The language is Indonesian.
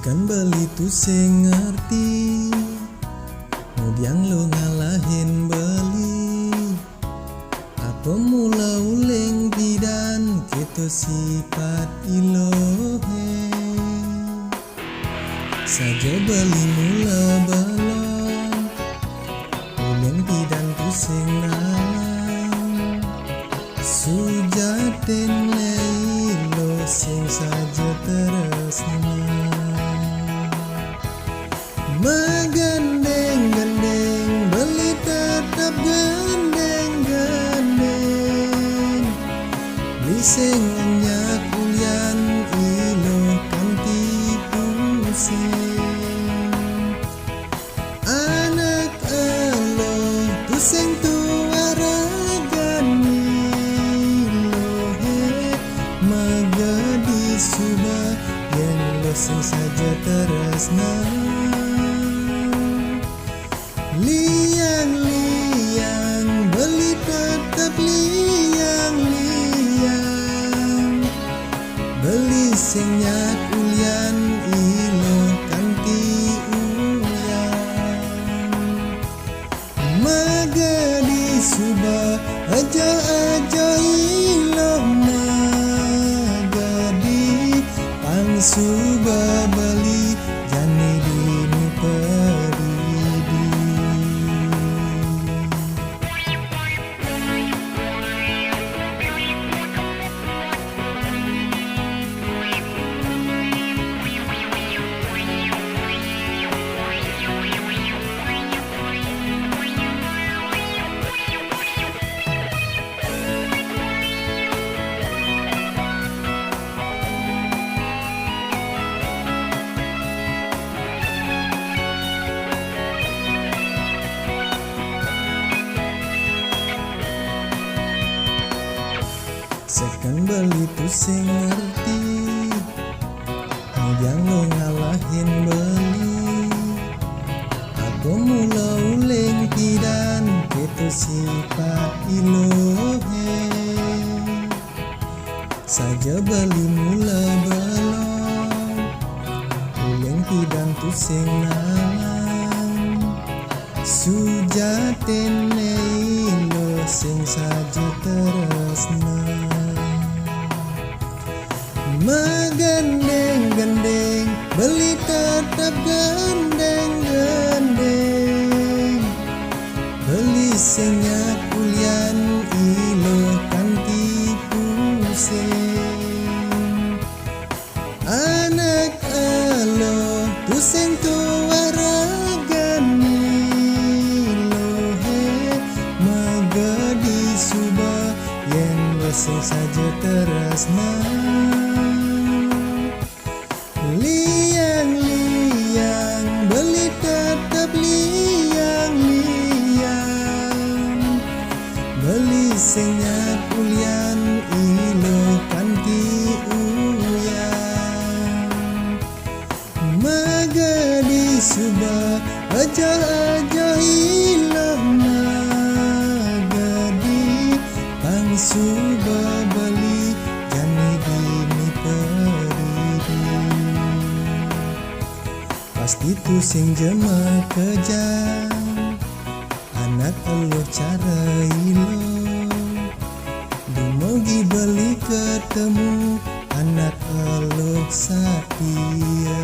Sekan beli tu sing ngerti, mudiang lo ngalahin beli. Apa mula uling bidan keto sifat ilohe. Saja beli mula belum, uling bidan tu sing ngalang. Sujatin leilo sing saja teresna. Megandeng-gandeng beli tetap gandeng-gandeng. Beli sing anyak ulian ilo kanti pusing. Anak elo tu sing tuara gani lohe. Magadi suba yang lo sing saja teresna. Liang-liang beli tetap liang-liang. Beli sing nyak ulian ilo kanti uyang. Magadi suba aja-aja ilo magadi. Pang suba beli jani dini peri. Sekan beli tu sing ngerti, mudiang lo ngalahin beli. Apa mula uling tidan keto sifat ilohe. Saja beli mula belum, uling tidan tu sing ngalang. Sujatin leilo sing saja teresna. Megandeng-gandeng beli tetap gandeng-gandeng. Beli sing nyak ulian ilo kanti pusing. Anak elo tu sing tuara gani lohe. Magadi suba yen lo sing saja teresna. Liang-liang beli tetap liang-liang. Beli sing nyak ulian ilo kanti uyang. Magadi suba aja-aja ilo magadi. Pang suba beli jani dini peridi. Pasti tu sing jema kejam, anak elo cara ilo. Dumogi beli ketemu, anak elo setia.